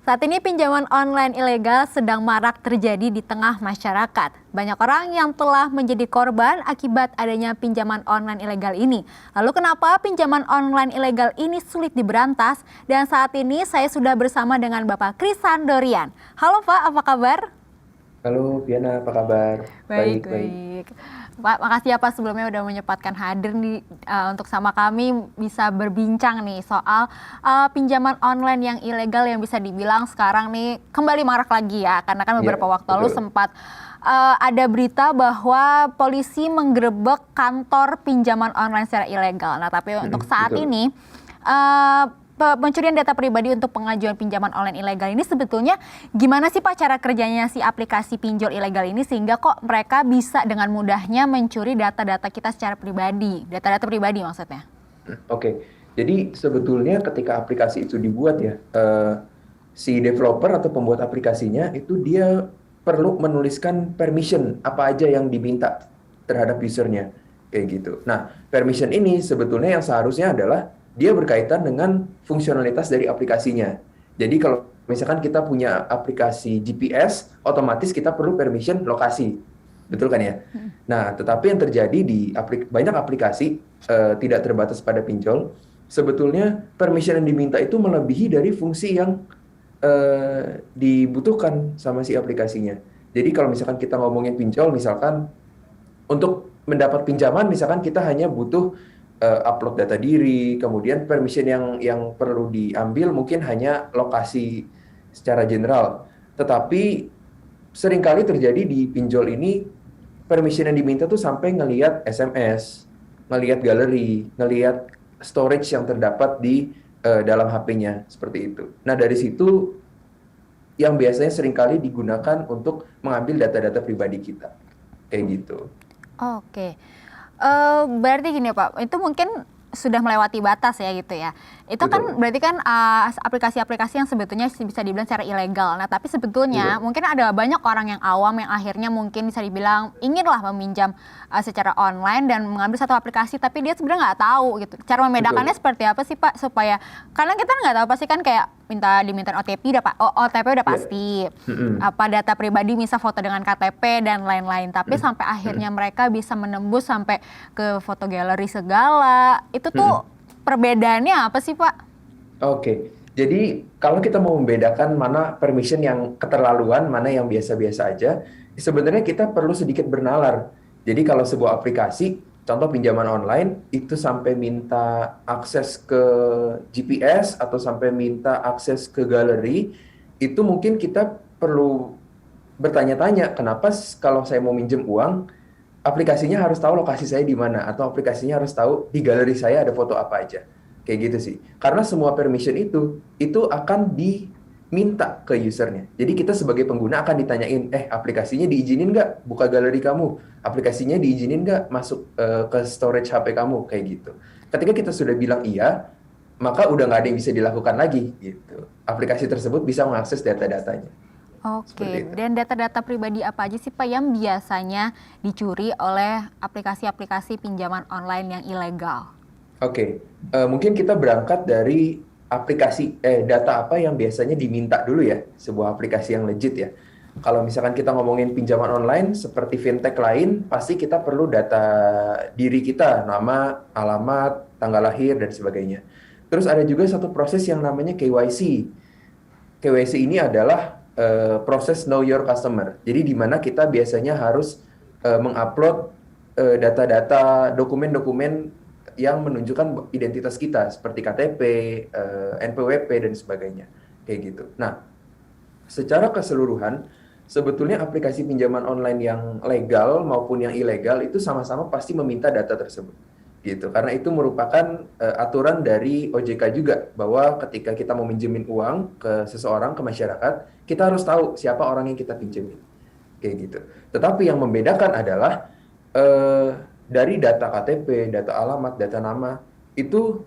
Saat ini pinjaman online ilegal sedang marak terjadi di tengah masyarakat. Banyak orang yang telah menjadi korban akibat adanya pinjaman online ilegal ini. Lalu kenapa pinjaman online ilegal ini sulit diberantas? Dan saat ini saya sudah bersama dengan Bapak Krisan Dorian. Halo Pak, apa kabar? Halo, Piana, apa kabar? Baik, Baik, baik. baik. Pak, makasih ya Pak sebelumnya udah menyempatkan hadir nih untuk sama kami bisa berbincang nih soal pinjaman online yang ilegal yang bisa dibilang sekarang nih kembali marak lagi ya. Karena kan Iya, beberapa waktu lalu betul. sempat ada berita bahwa polisi menggerebek kantor pinjaman online secara ilegal. Nah, tapi untuk saat Betul. ini pencurian data pribadi untuk pengajuan pinjaman online ilegal ini sebetulnya gimana sih Pak cara kerjanya si aplikasi pinjol ilegal ini sehingga kok mereka bisa dengan mudahnya mencuri data-data kita secara pribadi, data-data pribadi maksudnya? Oke, jadi sebetulnya ketika aplikasi itu dibuat ya, si developer atau pembuat aplikasinya itu dia perlu menuliskan permission apa aja yang diminta terhadap usernya, kayak gitu. Nah, permission ini sebetulnya yang seharusnya adalah dia berkaitan dengan fungsionalitas dari aplikasinya. Jadi kalau misalkan kita punya aplikasi GPS, otomatis kita perlu permission lokasi, betul kan ya? Nah, tetapi yang terjadi di banyak aplikasi tidak terbatas pada pinjol, sebetulnya permission yang diminta itu melebihi dari fungsi yang dibutuhkan sama si aplikasinya. Jadi kalau misalkan kita ngomongin pinjol, misalkan untuk mendapat pinjaman, misalkan kita hanya butuh upload data diri, kemudian permission yang perlu diambil mungkin hanya lokasi secara general. Tetapi seringkali terjadi di pinjol ini permission yang diminta tuh sampai ngelihat SMS, ngelihat galeri, ngelihat storage yang terdapat di dalam HP-nya seperti itu. Nah, dari situ yang biasanya seringkali digunakan untuk mengambil data-data pribadi kita. Kayak gitu. Oke. Berarti gini Pak, itu mungkin sudah melewati batas ya gitu ya. Itu kan Betul. berarti kan aplikasi-aplikasi yang sebetulnya bisa dibilang secara ilegal. Nah, tapi sebetulnya Betul. mungkin ada banyak orang yang awam yang akhirnya mungkin bisa dibilang inginlah meminjam secara online dan mengambil satu aplikasi, tapi dia sebenarnya nggak tahu gitu. Cara membedakannya Betul. seperti apa sih Pak? Supaya karena kita nggak tahu pasti kan kayak diminta OTP udah OTP udah Ya. pasti. Mm-mm. Apa data pribadi misal foto dengan KTP dan lain-lain. Tapi sampai akhirnya mereka bisa menembus sampai ke foto galeri segala. Itu tuh Mm-mm. perbedaannya apa sih Pak? Oke, jadi kalau kita mau membedakan mana permission yang keterlaluan, mana yang biasa-biasa aja, sebenarnya kita perlu sedikit bernalar. Jadi kalau sebuah aplikasi, contoh pinjaman online, itu sampai minta akses ke GPS atau sampai minta akses ke galeri, itu mungkin kita perlu bertanya-tanya, kenapa kalau saya mau minjem uang, aplikasinya harus tahu lokasi saya di mana, atau aplikasinya harus tahu di galeri saya ada foto apa aja. Kayak gitu sih. Karena semua permission itu akan diminta ke usernya. Jadi kita sebagai pengguna akan ditanyain, aplikasinya diizinin nggak buka galeri kamu? Aplikasinya diizinin nggak masuk ke storage HP kamu? Kayak gitu. Ketika kita sudah bilang iya, maka udah nggak ada yang bisa dilakukan lagi gitu. Aplikasi tersebut bisa mengakses data-datanya. Oke, Seperti itu. dan data-data pribadi apa aja sih Pak yang biasanya dicuri oleh aplikasi-aplikasi pinjaman online yang ilegal? Oke, mungkin kita berangkat dari data apa yang biasanya diminta dulu ya, sebuah aplikasi yang legit ya. Kalau misalkan kita ngomongin pinjaman online seperti fintech lain, pasti kita perlu data diri kita, nama, alamat, tanggal lahir dan sebagainya. Terus ada juga satu proses yang namanya KYC. KYC ini adalah proses Know Your Customer. Jadi di mana kita biasanya harus mengupload data-data, dokumen-dokumen yang menunjukkan identitas kita seperti KTP, NPWP dan sebagainya. Kayak gitu. Nah, secara keseluruhan sebetulnya aplikasi pinjaman online yang legal maupun yang ilegal itu sama-sama pasti meminta data tersebut. Gitu. Karena itu merupakan aturan dari OJK juga bahwa ketika kita mau minjemin uang ke seseorang, ke masyarakat, kita harus tahu siapa orang yang kita pinjemin. Kayak gitu. Tetapi yang membedakan adalah eh, dari data KTP, data alamat, data nama, itu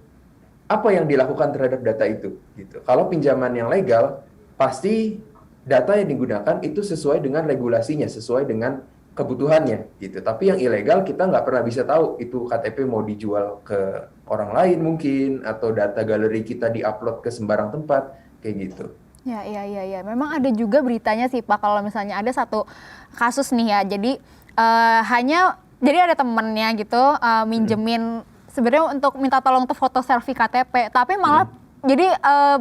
apa yang dilakukan terhadap data itu gitu. Kalau pinjaman yang legal, pasti data yang digunakan itu sesuai dengan regulasinya, sesuai dengan kebutuhannya gitu. Tapi yang ilegal kita nggak pernah bisa tahu itu KTP mau dijual ke orang lain mungkin, atau data galeri kita diupload ke sembarang tempat, kayak gitu. Ya, iya, iya, iya. Memang ada juga beritanya sih Pak, kalau misalnya ada satu kasus nih ya. Jadi jadi ada temennya gitu Mm-mm. minjemin sebenarnya untuk minta tolong untuk foto selfie KTP, tapi malah Mm-mm. jadi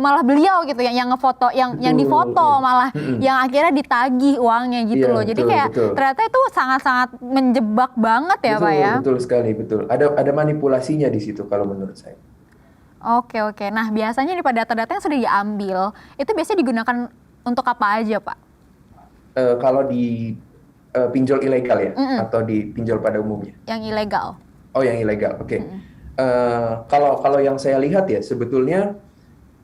malah beliau gitu yang ngefoto, yang Betul, iya. difoto malah Mm-mm. yang akhirnya ditagih uangnya gitu Iya, loh. Jadi betul, kayak betul. ternyata itu sangat-sangat menjebak banget ya Pak Betul, ya. betul sekali, betul. Ada manipulasinya di situ kalau menurut saya. Oke, oke. Nah, biasanya nih Pak, data-data yang sudah diambil itu biasanya digunakan untuk apa aja Pak? Kalau di pinjol ilegal ya, Mm-mm, atau di pinjol pada umumnya. yang ilegal. Oh, yang ilegal. Oke. Mm-mm. Kalau yang saya lihat ya, sebetulnya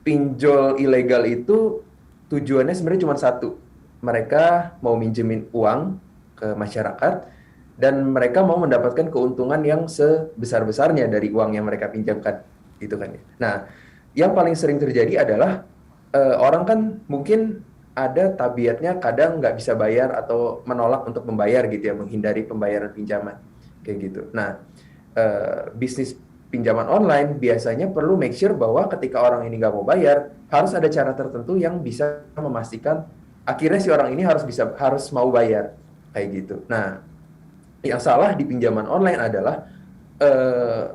pinjol ilegal itu tujuannya sebenarnya cuma satu. Mereka mau minjemin uang ke masyarakat dan mereka mau mendapatkan keuntungan yang sebesar-besarnya dari uang yang mereka pinjamkan, gitu kan ya. Nah, yang paling sering terjadi adalah orang kan mungkin ada tabiatnya kadang nggak bisa bayar atau menolak untuk membayar gitu ya, menghindari pembayaran pinjaman kayak gitu. Nah, bisnis pinjaman online biasanya perlu make sure bahwa ketika orang ini nggak mau bayar, harus ada cara tertentu yang bisa memastikan akhirnya si orang ini harus mau bayar kayak gitu. Nah, yang salah di pinjaman online adalah eh,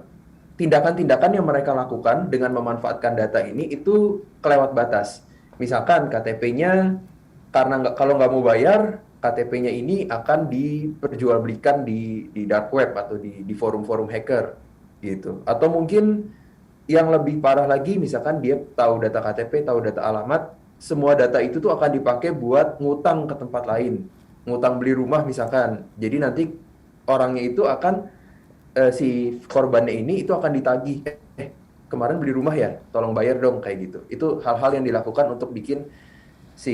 tindakan-tindakan yang mereka lakukan dengan memanfaatkan data ini itu kelewat batas. Misalkan KTP-nya karena kalau nggak mau bayar, KTP-nya ini akan diperjualbelikan di dark web atau di forum-forum hacker gitu. Atau mungkin yang lebih parah lagi, misalkan dia tahu data KTP, tahu data alamat, semua data itu tuh akan dipakai buat ngutang ke tempat lain, ngutang beli rumah misalkan. Jadi nanti orangnya itu akan si korbannya ini itu akan ditagih, kemarin beli rumah ya, tolong bayar dong kayak gitu. Itu hal-hal yang dilakukan untuk bikin si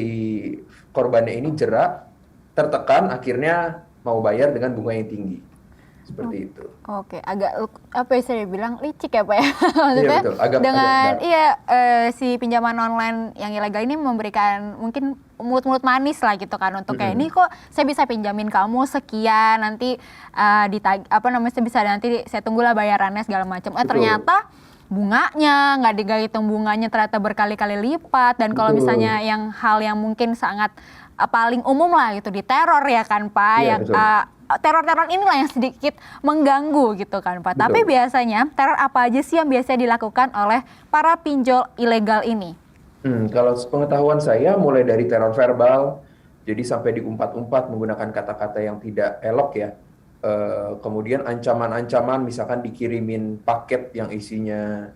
korbannya ini jerak, tertekan, akhirnya mau bayar dengan bunga yang tinggi. Seperti itu. Oke, agak apa ya saya bilang licik ya Pak ya. Iya Maksudnya betul, agak agak dengan dark. si pinjaman online yang ilegal ini memberikan mungkin mulut-mulut manis lah gitu kan untuk kayak ini Mm-mm. kok saya bisa pinjamin kamu sekian nanti apa namanya saya bisa nanti saya tunggulah bayarannya segala macam. Betul, Ternyata bunganya nggak dihitung, bunganya ternyata berkali-kali lipat, dan kalau misalnya betul. yang hal yang mungkin sangat paling umum lah gitu di teror ya kan Pak, Iya yang betul, teror-teror inilah yang sedikit mengganggu gitu kan Pak. Tapi betul. biasanya teror apa aja sih yang biasa dilakukan oleh para pinjol ilegal ini? Kalau pengetahuan saya mulai dari teror verbal, jadi sampai diumpat-umpat menggunakan kata-kata yang tidak elok ya. Kemudian ancaman-ancaman, misalkan dikirimin paket yang isinya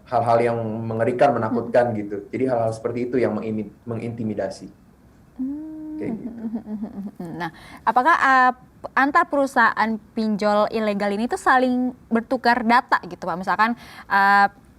hal-hal yang mengerikan, menakutkan gitu. Jadi hal-hal seperti itu yang mengintimidasi, kayak gitu. Nah, apakah antar perusahaan pinjol ilegal ini tuh saling bertukar data gitu Pak? Misalkan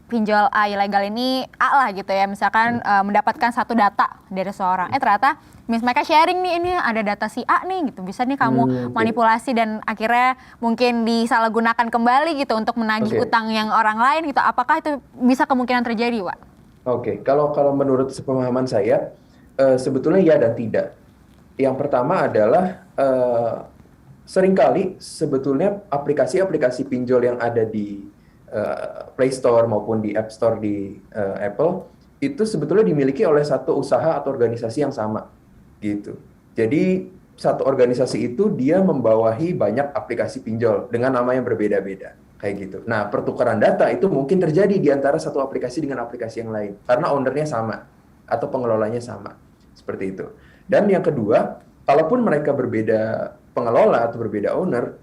pinjol A ilegal ini A lah gitu ya, misalkan mendapatkan satu data dari seorang, ternyata mereka sharing nih, ini ada data si A nih gitu, bisa nih kamu Oke, manipulasi dan akhirnya mungkin disalahgunakan kembali gitu untuk menagih oke, utang yang orang lain gitu. Apakah itu bisa kemungkinan terjadi Pak? oke. Kalau menurut sepemahaman saya, sebetulnya ya dan tidak. Yang pertama adalah seringkali sebetulnya aplikasi-aplikasi pinjol yang ada di Play Store maupun di App Store di Apple itu sebetulnya dimiliki oleh satu usaha atau organisasi yang sama gitu. Jadi satu organisasi itu dia membawahi banyak aplikasi pinjol dengan nama yang berbeda-beda kayak gitu. Nah, pertukaran data itu mungkin terjadi di antara satu aplikasi dengan aplikasi yang lain karena ownernya sama atau pengelolanya sama. Seperti itu. Dan yang kedua, kalaupun mereka berbeda pengelola atau berbeda owner,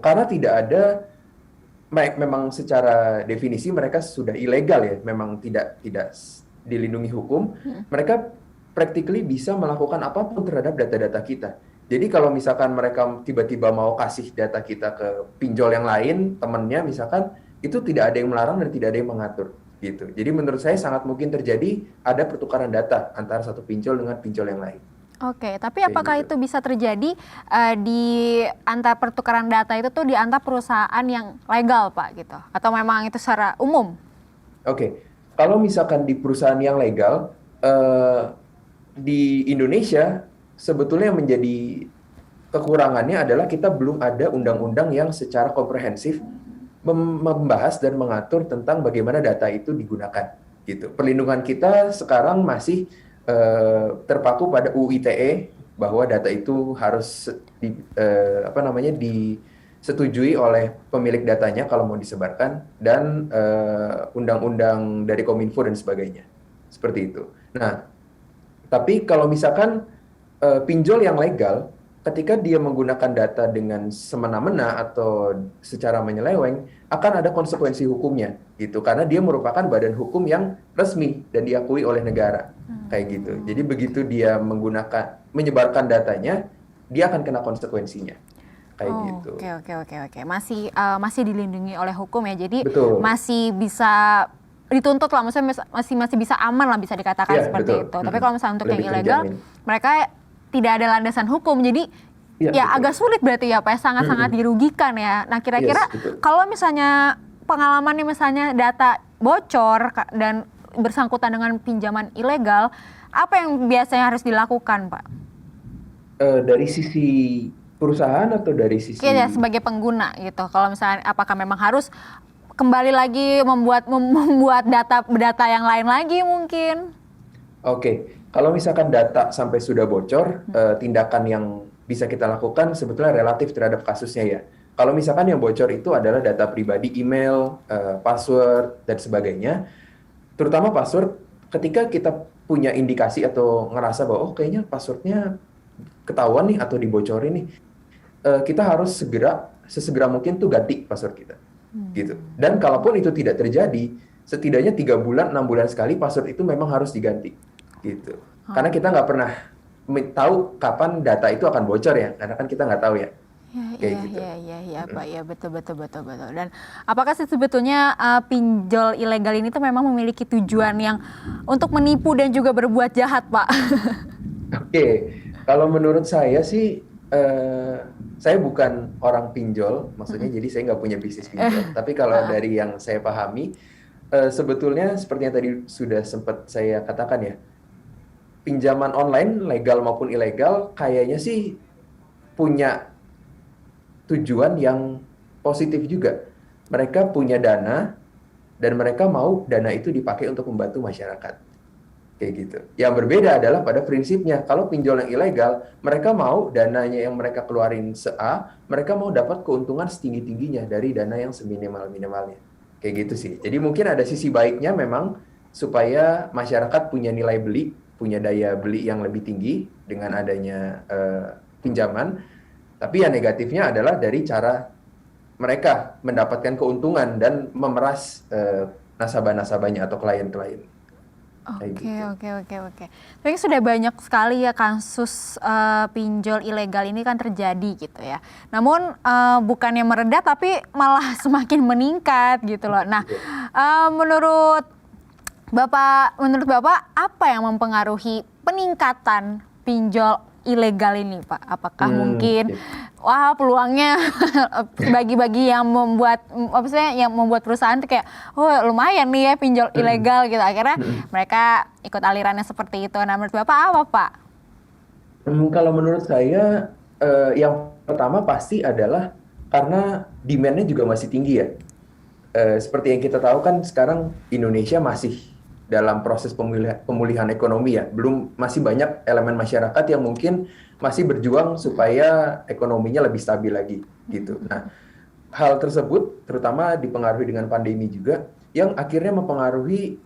karena tidak ada, memang secara definisi mereka sudah ilegal ya, memang tidak dilindungi hukum, mereka practically bisa melakukan apapun terhadap data-data kita. Jadi kalau misalkan mereka tiba-tiba mau kasih data kita ke pinjol yang lain, temennya misalkan, itu tidak ada yang melarang dan tidak ada yang mengatur gitu. Jadi menurut saya sangat mungkin terjadi ada pertukaran data antara satu pinjol dengan pinjol yang lain. Oke, tapi Kayak apakah gitu. itu bisa terjadi di antar pertukaran data itu tuh di antar perusahaan yang legal, Pak, gitu? Atau memang itu secara umum? Oke, kalau misalkan di perusahaan yang legal, di Indonesia sebetulnya yang menjadi kekurangannya adalah kita belum ada undang-undang yang secara komprehensif membahas dan mengatur tentang bagaimana data itu digunakan gitu. Perlindungan kita sekarang masih terpaku pada UU ITE bahwa data itu harus disetujui oleh pemilik datanya kalau mau disebarkan dan undang-undang dari Kominfo dan sebagainya. Seperti itu. Nah, tapi kalau misalkan pinjol yang legal, ketika dia menggunakan data dengan semena-mena atau secara menyeleweng, akan ada konsekuensi hukumnya, gitu. Karena dia merupakan badan hukum yang resmi dan diakui oleh negara, kayak gitu. Jadi begitu dia menyebarkan datanya, dia akan kena konsekuensinya, kayak gitu. Oke. Masih dilindungi oleh hukum ya. Jadi Betul. masih bisa dituntut lah, maksudnya masih bisa aman lah bisa dikatakan Iya, seperti betul. itu. Tapi kalau misalnya untuk Lebih yang ilegal, terjamin. mereka tidak ada landasan hukum. Jadi Iya, ya betul. agak sulit berarti ya Pak, sangat-sangat dirugikan ya. Nah, kira-kira Yes, betul. kalau misalnya pengalamannya misalnya data bocor dan bersangkutan dengan pinjaman ilegal, apa yang biasanya harus dilakukan, Pak? Dari sisi perusahaan atau dari sisi Ya, sebagai pengguna gitu. Kalau misalnya apakah memang harus kembali lagi membuat data yang lain lagi mungkin? Oke, kalau misalkan data sampai sudah bocor, tindakan yang bisa kita lakukan sebetulnya relatif terhadap kasusnya ya. Kalau misalkan yang bocor itu adalah data pribadi, email, password, dan sebagainya, terutama password, ketika kita punya indikasi atau ngerasa bahwa, oh kayaknya passwordnya ketahuan nih atau dibocorin nih, kita harus sesegera mungkin tuh ganti password kita. Gitu. Dan kalaupun itu tidak terjadi, setidaknya 3 bulan, 6 bulan sekali password itu memang harus diganti. Gitu. Karena kita nggak pernah tahu kapan data itu akan bocor ya, karena kan kita nggak tahu ya. Kayak gitu. Iya Pak, ya betul. Dan apakah sih sebetulnya pinjol ilegal ini tuh memang memiliki tujuan yang untuk menipu dan juga berbuat jahat, Pak? Oke, kalau menurut saya sih, saya bukan orang pinjol, maksudnya jadi saya nggak punya bisnis pinjol. Tapi kalau dari yang saya pahami, sebetulnya seperti yang tadi sudah sempat saya katakan ya, pinjaman online, legal maupun ilegal, kayaknya sih punya tujuan yang positif juga. Mereka punya dana, dan mereka mau dana itu dipakai untuk membantu masyarakat. Kayak gitu. Yang berbeda adalah pada prinsipnya, kalau pinjol yang ilegal, mereka mau dananya yang mereka keluarin se-A, mereka mau dapat keuntungan setinggi-tingginya dari dana yang seminimal-minimalnya. Kayak gitu sih. Jadi mungkin ada sisi baiknya memang, supaya masyarakat punya nilai beli, punya daya beli yang lebih tinggi dengan adanya pinjaman. Tapi yang negatifnya adalah dari cara mereka mendapatkan keuntungan dan memeras nasabah-nasabahnya atau klien-klien. Oke. Tapi sudah banyak sekali ya kasus pinjol ilegal ini kan terjadi gitu ya. Namun bukannya mereda tapi malah semakin meningkat gitu loh. Nah, menurut Bapak apa yang mempengaruhi peningkatan pinjol ilegal ini, Pak? Apakah mungkin peluangnya bagi-bagi yang membuat perusahaan tuh kayak lumayan nih ya pinjol ilegal gitu, akhirnya mereka ikut alirannya seperti itu. Nah, menurut Bapak apa, Pak? Kalau menurut saya, yang pertama pasti adalah karena demand-nya juga masih tinggi ya. Seperti yang kita tahu kan sekarang Indonesia masih dalam proses pemulihan ekonomi ya. Masih banyak elemen masyarakat yang mungkin masih berjuang supaya ekonominya lebih stabil lagi gitu. Nah, hal tersebut terutama dipengaruhi dengan pandemi juga yang akhirnya mempengaruhi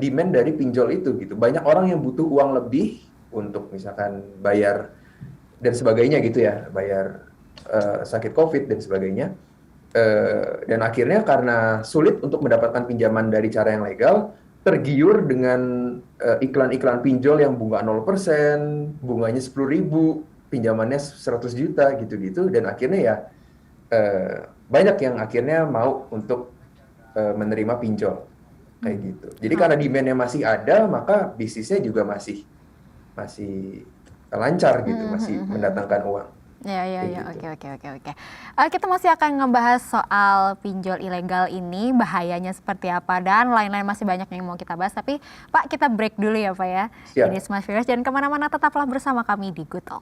demand dari pinjol itu gitu. Banyak orang yang butuh uang lebih untuk misalkan bayar dan sebagainya gitu ya, bayar sakit COVID dan sebagainya. Dan akhirnya karena sulit untuk mendapatkan pinjaman dari cara yang legal, tergiur dengan iklan-iklan pinjol yang bunga 0%, bunganya 10.000, pinjamannya 100 juta gitu-gitu, dan akhirnya ya banyak yang akhirnya mau untuk menerima pinjol kayak gitu. Jadi karena demand-nya masih ada, maka bisnisnya juga masih lancar gitu, masih mendatangkan uang. Ya. Oke. Kita masih akan ngebahas soal pinjol ilegal ini, bahayanya seperti apa, dan lain-lain masih banyak yang mau kita bahas. Tapi Pak, kita break dulu ya Pak ya. Siap. Ini Smart Viewers, jangan kemana-mana, tetaplah bersama kami di Good Talk.